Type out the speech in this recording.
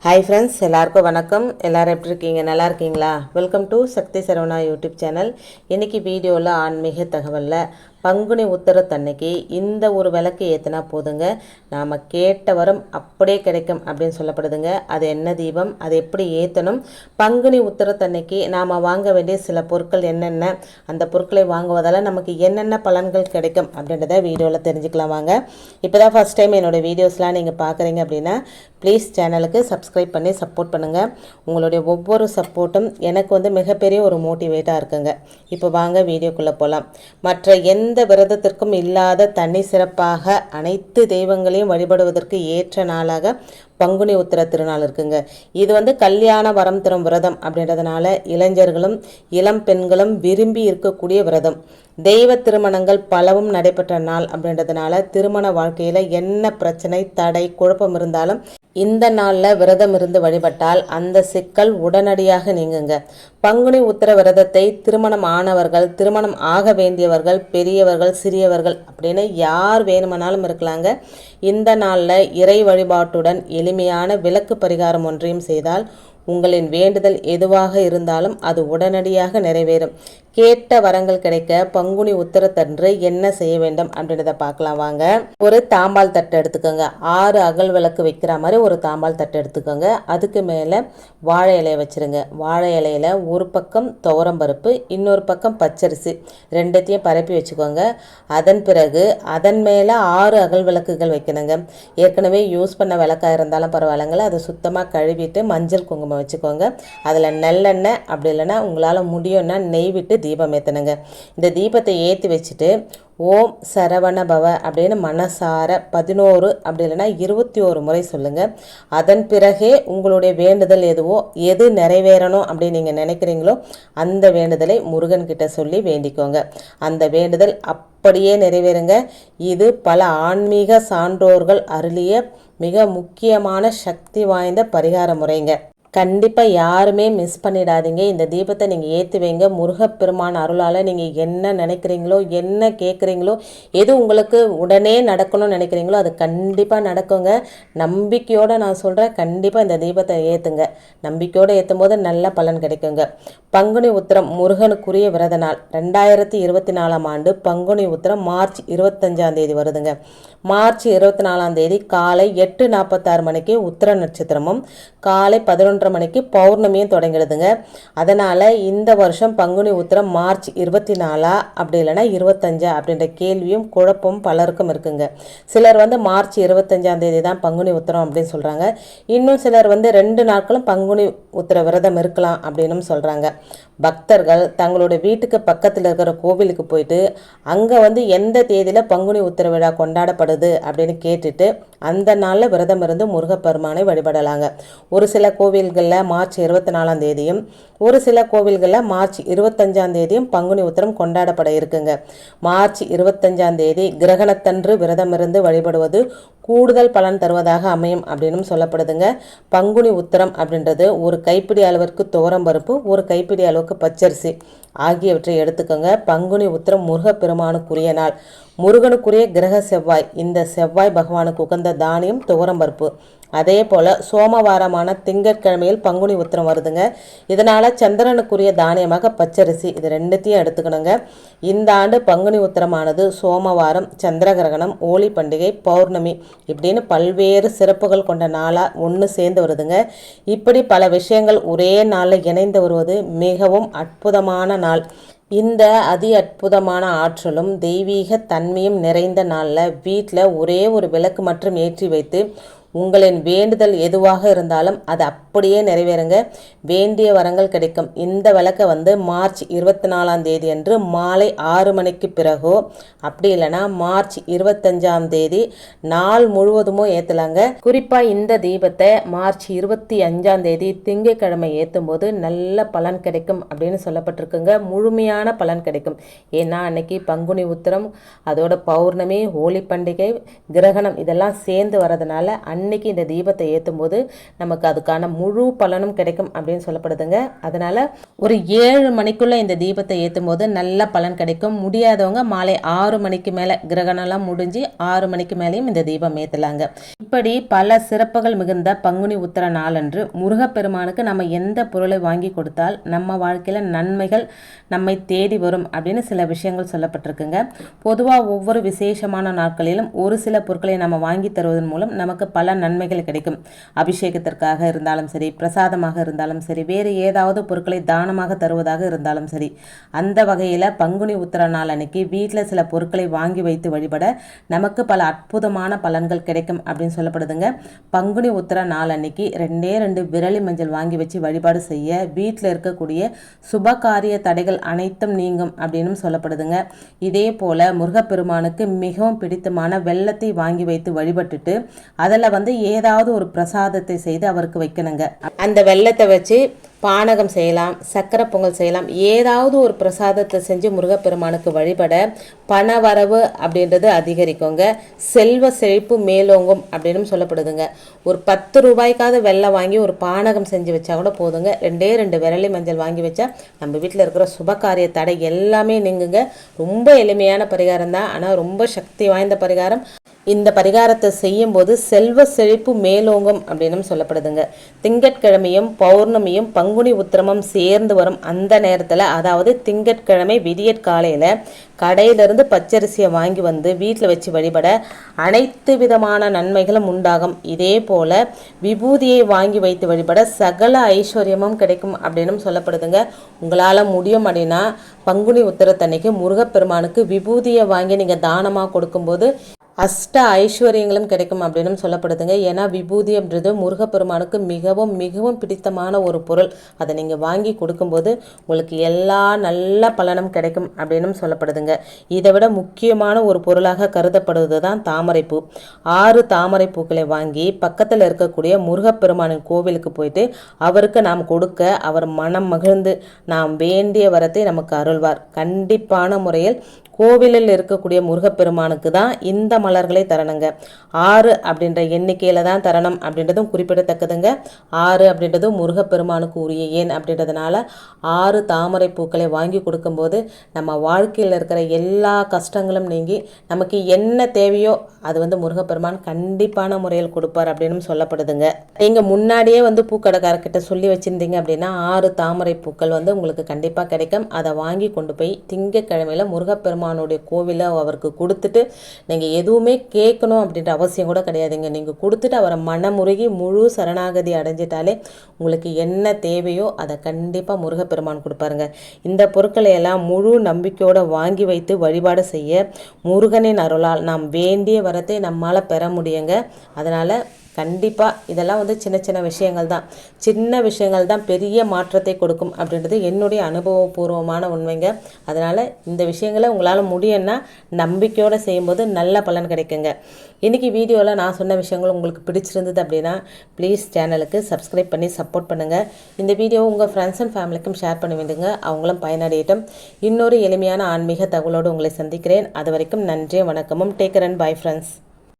Hi friends, எல்லாருக்கும் வணக்கம். எல்லோரும் எப்படி இருக்கீங்க? நல்லா இருக்கீங்களா? Welcome to Sakthi Saravana YouTube channel. இன்றைக்கி வீடியோவில் ஆன்மீக தகவலில் பங்குனி உத்தரத்தன்னைக்கு இந்த ஒரு விளக்கு ஏற்றினா போதுங்க, நாம் கேட்ட வரம் அப்படியே கிடைக்கும் அப்படின்னு சொல்லப்படுதுங்க. அது என்ன தீபம், அது எப்படி ஏற்றணும், பங்குனி உத்தரத்தன்னைக்கு நாம் வாங்க வேண்டிய சில பொருட்கள் என்னென்ன, அந்த பொருட்களை வாங்குவதால் நமக்கு என்னென்ன பலன்கள் கிடைக்கும் அப்படின்றத வீடியோவில் தெரிஞ்சுக்கலாம் வாங்க. இப்போ தான் ஃபஸ்ட் டைம் என்னோடய வீடியோஸ்லாம் நீங்கள் பார்க்குறீங்க அப்படின்னா ப்ளீஸ் சேனலுக்கு சப்ஸ்கிரைப் பண்ணி சப்போர்ட் பண்ணுங்கள். உங்களுடைய ஒவ்வொரு சப்போர்ட்டும் எனக்கு மிகப்பெரிய ஒரு மோட்டிவேட்டாக இருக்குங்க. இப்போ வாங்க வீடியோக்குள்ளே போகலாம். மற்ற எந்த விரதத்திற்கும் இல்லாத தனி சிறப்பாக அனைத்து தெய்வங்களையும் வழிபடுவதற்கு ஏற்ற நாளாக பங்குனி உத்திர திருநாள் இருக்குங்க. இது கல்யாண வரம் தரும் விரதம் அப்படின்றதுனால இளைஞர்களும் இளம் பெண்களும் விரும்பி இருக்கக்கூடிய விரதம். தெய்வ திருமணங்கள் பலவும் நடைபெற்ற நாள் அப்படின்றதுனால திருமண வாழ்க்கையில் என்ன பிரச்சனை, தடை, குழப்பம் இருந்தாலும் இந்த நாளில் விரதம் இருந்து வழிபட்டால் அந்த சிக்கல் உடனடியாக நீங்குங்க. பங்குனி உத்திர விரதத்தை திருமணம் ஆனவர்கள், திருமணம் ஆக வேண்டியவர்கள், பெரியவர்கள், சிறியவர்கள் அப்படின்னு யார் வேணுமானாலும் இருக்கலாங்க. இந்த நாளில் இறை வழிபாட்டுடன் எளிமையான விளக்கு பரிகாரம் ஒன்றையும் செய்தால் உங்களின் வேண்டுதல் எதுவாக இருந்தாலும் அது உடனடியாக நிறைவேறும். கேட்ட வரங்கள் கிடைக்க பங்குனி உத்திரத்தன்று என்ன செய்ய வேண்டும் அப்படின்றத பார்க்கலாம் வாங்க. ஒரு தாம்பால் தட்டு எடுத்துக்கோங்க. 6 அகல் விளக்கு வைக்கிற மாதிரி ஒரு தாம்பால் தட்டு எடுத்துக்கோங்க. அதுக்கு மேலே வாழை இலையை வச்சுருங்க. வாழை இலையில் ஒரு பக்கம் துவரம்பருப்பு, இன்னொரு பக்கம் பச்சரிசி, ரெண்டுத்தையும் பரப்பி வச்சுக்கோங்க. அதன் பிறகு அதன் மேலே 6 அகல் விளக்குகள் வைக்கணுங்க. ஏற்கனவே யூஸ் பண்ண விளக்காக இருந்தாலும் பரவாயில்லைங்களா, அதை சுத்தமாக கழுவிட்டு மஞ்சள் குங்குமம் வச்சுக்கோங்க. அதில் நல்லெண்ணெய், அப்படி இல்லைன்னா உங்களால் முடியும்னா நெய் விட்டு தீபம் ஏற்றணுங்க. இந்த தீபத்தை ஏற்றி வச்சுட்டு ஓம் சரவண பவ அப்படின்னு மனசார 11 அப்படி இல்லைன்னா 21 முறை சொல்லுங்கள். அதன் பிறகே உங்களுடைய வேண்டுதல் எது நிறைவேறணும் அப்படின்னு நீங்கள் நினைக்கிறீங்களோ அந்த வேண்டுதலை முருகன்கிட்ட சொல்லி வேண்டிக்கோங்க. அந்த வேண்டுதல் அப்படியே நிறைவேறுங்க. இது பல ஆன்மீக சான்றோர்கள் அருளிய மிக முக்கியமான சக்தி வாய்ந்த பரிகார முறைங்க. கண்டிப்பாக யாருமே மிஸ் பண்ணிடாதீங்க. இந்த தீபத்தை நீங்கள் ஏற்றி வைங்க. முருகப்பெருமான் அருளால் நீங்கள் என்ன நினைக்கிறீங்களோ, என்ன கேட்குறீங்களோ, எது உங்களுக்கு உடனே நடக்கணும்னு நினைக்கிறீங்களோ அது கண்டிப்பாக நடக்குங்க. நம்பிக்கையோடு நான் சொல்கிறேன், கண்டிப்பாக இந்த தீபத்தை ஏற்றுங்க. நம்பிக்கையோடு ஏற்றும் போது நல்ல பலன் கிடைக்குங்க. பங்குனி உத்திரம் முருகனுக்குரிய விரத நாள். 2024ஆம் ஆண்டு பங்குனி உத்திரம் மார்ச் 25ஆம் தேதி வருதுங்க. மார்ச் 24ஆம் தேதி காலை 8:46 மணிக்கு உத்திர நட்சத்திரமும் காலை 11 மணிக்கு பௌர்ணமியும் தொடங்கிடுதுங்க. அதனால் இந்த வருஷம் பங்குனி உத்திரம் மார்ச் 24 அப்படி இல்லைன்னா 25 அப்படின்ற கேள்வியும் குழப்பமும் பலருக்கும் இருக்குங்க. சிலர் மார்ச் 25ஆம் தேதி தான் பங்குனி உத்திரம் அப்படின்னு சொல்கிறாங்க. இன்னும் சிலர் 2 நாட்களும் பங்குனி உத்திர விரதம் இருக்கலாம் அப்படின்னு சொல்கிறாங்க. பக்தர்கள் தங்களுடைய வீட்டுக்கு பக்கத்தில் இருக்கிற கோவிலுக்கு போயிட்டு அங்கே எந்த தேதியில் பங்குனி உத்திர விழா கொண்டாடப்படுது அப்படின்னு கேட்டுட்டு அந்த நாளில் விரதம் இருந்து முருகப்பெருமானை வழிபடலாங்க. ஒரு சில கோவில்களில் மார்ச் 24ஆம் தேதியும் ஒரு சில கோவில்களில் மார்ச் 25ஆம் தேதியும் பங்குனி உத்திரம் கொண்டாடப்பட இருக்குங்க. மார்ச் 25ஆம் தேதி கிரகணத்தன்று விரதம் இருந்து வழிபடுவது கூடுதல் பலன் தருவதாக அமையும் அப்படின்னு சொல்லப்படுதுங்க. பங்குனி உத்திரம் அப்படின்றது ஒரு கைப்பிடி அளவிற்கு துவரம்பருப்பு, ஒரு கைப்பிடி அளவுக்கு பச்சரிசி ஆகியவற்றை எடுத்துக்கோங்க. பங்குனி உத்திரம் முருகப்பெருமானுக்குரிய நாள். முருகனுக்குரிய கிரக செவ்வாய். இந்த செவ்வாய் பகவானுக்கு உகந்த தானியம் துவரம்பருப்பு. அதே போல் சோமவாரமான திங்கட்கிழமையில் பங்குனி உத்திரம் வருதுங்க. இதனால் சந்திரனுக்குரிய தானியமாக பச்சரிசி, இது ரெண்டுத்தையும் எடுத்துக்கணுங்க. இந்த ஆண்டு பங்குனி உத்திரமானது சோமவாரம், சந்திர கிரகணம், ஹோலி பண்டிகை, பௌர்ணமி இப்படின்னு பல்வேறு சிறப்புகள் கொண்ட நாளாக ஒன்று சேர்ந்து வருதுங்க. இப்படி பல விஷயங்கள் ஒரே நாளில் இணைந்து வருவது மிகவும் அற்புதமான நாள். இந்த அதி அற்புதமான ஆற்றலும் தெய்வீக தன்மையும் நிறைந்த நாளில் வீட்டில் ஒரே ஒரு விளக்கு மட்டும் ஏற்றி வைத்து உங்களின் வேண்டுதல் எதுவாக இருந்தாலும் அது அப்படியே நிறைவேறுங்க. வேண்டிய வரங்கள் கிடைக்கும். இந்த விளக்கை மார்ச் 24ஆம் தேதி அன்று மாலை 6 மணிக்கு பிறகோ அப்படி இல்லைன்னா மார்ச் 25ஆம் தேதி நாள் முழுவதுமோ ஏற்றலாங்க. குறிப்பாக இந்த தீபத்தை மார்ச் 25ஆம் தேதி திங்கட்கிழமை ஏற்றும் போது நல்ல பலன் கிடைக்கும் அப்படின்னு சொல்லப்பட்டிருக்குங்க. முழுமையான பலன் கிடைக்கும். ஏன்னா அன்னைக்கு பங்குனி உத்திரம், அதோட பௌர்ணமி, ஹோலி பண்டிகை, கிரகணம் இதெல்லாம் சேர்ந்து வரதுனால அன்னைக்கு இந்த தீபத்தை ஏற்றும் போது நமக்கு அதுக்கான முழு பலனும் கிடைக்கும் அப்படின்னு சொல்லப்படுதுங்க. அதனால் ஒரு 7 மணிக்குள்ளே இந்த தீபத்தை ஏற்றும் போது நல்ல பலன் கிடைக்கும். முடியாதவங்க மாலை 6 மணிக்கு மேலே கிரகணம்லாம் முடிஞ்சு 6 மணிக்கு மேலேயும் இந்த தீபம் ஏற்றலாங்க. இப்படி பல சிறப்புகள் மிகுந்த பங்குனி உத்திர நாளன்று முருகப்பெருமானுக்கு நம்ம எந்த பொருளை வாங்கி கொடுத்தால் நம்ம வாழ்க்கையில் நன்மைகள் நம்மை தேடி வரும் அப்படின்னு சில விஷயங்கள் சொல்லப்பட்டிருக்குங்க. பொதுவாக ஒவ்வொரு விசேஷமான நாட்களிலும் ஒரு சில பொருட்களை நம்ம வாங்கி தருவதன் மூலம் நமக்கு பல நன்மைகள் கிடைக்கும். அபிஷேகத்திற்காக இருந்தாலும் சரி, பிரசாதமாக இருந்தாலும் சரி, வேறு ஏதாவது பொருட்களை தானமாக தருவதாக இருந்தாலும் சரி, அந்த வகையில் பங்குனி உத்திர நாள் அன்னைக்கு வீட்டில் சில பொருட்களை வாங்கி வைத்து வழிபட நமக்கு பல அற்புதமான பலன்கள் கிடைக்கும் அப்படின்னு சொல்லப்படுதுங்க. பங்குனி உத்திர நாள் அன்னைக்கு 2 விரலி மஞ்சள் வாங்கி வச்சு வழிபாடு செய்ய வீட்டில் இருக்கக்கூடிய சுபகாரிய தடைகள் அனைத்தும் நீங்கும் அப்படின்னு சொல்லப்படுதுங்க. இதே போல முருகப்பெருமானுக்கு மிகவும் பிடித்தமான வெல்லத்தை வாங்கி வைத்து வழிபட்டுட்டு அதில் ஏதாவது ஒரு பிரசாதத்தை செய்து அவருக்கு வைக்கணுங்க. அந்த வெல்லத்தை வச்சு பானகம் செய்யலாம், சக்கரை பொங்கல் செய்யலாம், ஏதாவது ஒரு பிரசாதத்தை செஞ்சு முருகப்பெருமானுக்கு வழிபட பணவரவு அப்படின்றது அதிகரிக்குங்க, செல்வ செழிப்பு மேலோங்கும் அப்படின்னு சொல்லப்படுதுங்க. ஒரு 10 ரூபாய்க்காவது வெல்லம் வாங்கி ஒரு பானகம் செஞ்சு வச்சா கூட போதுங்க. 2 விரலி மஞ்சள் வாங்கி வச்சா நம்ம வீட்டில் இருக்கிற சுபகாரிய தடை எல்லாமே நீங்குங்க. ரொம்ப எளிமையான பரிகாரம் தான், ஆனால் ரொம்ப சக்தி வாய்ந்த பரிகாரம். இந்த பரிகாரத்தை செய்யும் போது செல்வ செழிப்பு மேலோங்கும் அப்படின்னு சொல்லப்படுதுங்க. திங்கட்கிழமையும் பௌர்ணமியும் பங்குனி உத்திரமும் சேர்ந்து வரும் அந்த நேரத்தில், அதாவது திங்கட்கிழமை விடியற் காலையில் கடையிலிருந்து பச்சரிசியை வாங்கி வீட்டில் வச்சு வழிபட அனைத்து விதமான நன்மைகளும் உண்டாகும். இதே போல் விபூதியை வாங்கி வைத்து வழிபட சகல ஐஸ்வர்யமும் கிடைக்கும் அப்படின்னு சொல்லப்படுதுங்க. உங்களால் முடியும் அப்படின்னா பங்குனி உத்திரத்தன்னைக்கு முருகப்பெருமானுக்கு விபூதியை வாங்கி நீங்கள் தானமாக கொடுக்கும்போது அஷ்ட ஐஸ்வர்யங்களும் கிடைக்கும் அப்படின்னு சொல்லப்படுதுங்க. ஏன்னா விபூதி அப்படின்றது முருகப்பெருமானுக்கு மிகவும் மிகவும் பிடித்தமான ஒரு பொருள். அதை நீங்கள் வாங்கி கொடுக்கும்போது உங்களுக்கு எல்லா நல்ல பலனும் கிடைக்கும் அப்படின்னு சொல்லப்படுதுங்க. இதை விட முக்கியமான ஒரு பொருளாக கருதப்படுவது தான் தாமரைப்பூ. 6 தாமரை பூக்களை வாங்கி பக்கத்தில் இருக்கக்கூடிய முருகப்பெருமானின் கோவிலுக்கு போயிட்டு அவருக்கு நாம் கொடுக்க அவர் மனம் மகிழ்ந்து நாம் வேண்டிய வரத்தை நமக்கு அருள்வார். கண்டிப்பான முறையில் கோவிலில் இருக்கக்கூடிய முருகப்பெருமானுக்கு தான் இந்த மலர்களை தரணுங்க. 6 அப்படின்ற எண்ணிக்கையில் தான் தரணும் அப்படின்றதும் குறிப்பிடத்தக்கதுங்க. 6 அப்படின்றது முருகப்பெருமானுக்கு உரிய ஏன் அப்படின்றதுனால 6 தாமரை பூக்களை வாங்கி கொடுக்கும்போது நம்ம வாழ்க்கையில் இருக்கிற எல்லா கஷ்டங்களும் நீங்கி நமக்கு என்ன தேவையோ அது முருகப்பெருமான் கண்டிப்பான முறையில் கொடுப்பார் அப்படின்னு சொல்லப்படுதுங்க. நீங்கள் முன்னாடியே பூக்கடைக்காரர்கிட்ட சொல்லி வச்சுருந்தீங்க அப்படின்னா 6 தாமரை பூக்கள் உங்களுக்கு கண்டிப்பாக கிடைக்கும். அதை வாங்கி கொண்டு போய் திங்கட்கிழமையில் முருகப்பெருமானுடைய கோவிலை அவருக்கு கொடுத்துட்டு நீங்கள் எதுவுமே கேட்கணும் அப்படின்ற அவசியம் கூட கிடையாதுங்க. நீங்கள் கொடுத்துட்டு அவரை மனமுருகி முழு சரணாகதி அடைஞ்சிட்டாலே உங்களுக்கு என்ன தேவையோ அதை கண்டிப்பாக முருகப்பெருமான் கொடுப்பாருங்க. இந்த பொருட்களை எல்லாம் முழு நம்பிக்கையோடு வாங்கி வைத்து வழிபாடு செய்ய முருகனின் அருளால் நாம் வேண்டிய வரத்தை நம்மால் பெற முடியுங்க. அதனால் கண்டிப்பாக இதெல்லாம் சின்ன சின்ன விஷயங்கள் தான் பெரிய மாற்றத்தை கொடுக்கும் அப்படின்றது என்னுடைய அனுபவபூர்வமான உண்மைங்க. அதனால் இந்த விஷயங்களை உங்களால் முடியும்னா நம்பிக்கையோடு செய்யும்போது நல்ல பலன் கிடைக்குங்க. இன்றைக்கி வீடியோவில் நான் சொன்ன விஷயங்கள் உங்களுக்கு பிடிச்சிருந்தது அப்படின்னா ப்ளீஸ் சேனலுக்கு சப்ஸ்கிரைப் பண்ணி சப்போர்ட் பண்ணுங்கள். இந்த வீடியோ உங்கள் ஃப்ரெண்ட்ஸ் அண்ட் ஃபேமிலிக்கும் ஷேர் பண்ணி விடுங்க, அவங்களும் பயனடையட்டும். இன்னொரு எளிமையான ஆன்மீக தகவலோடு உங்களை சந்திக்கிறேன். அது வரைக்கும் நன்றி, வணக்கமும். Take care and bye friends.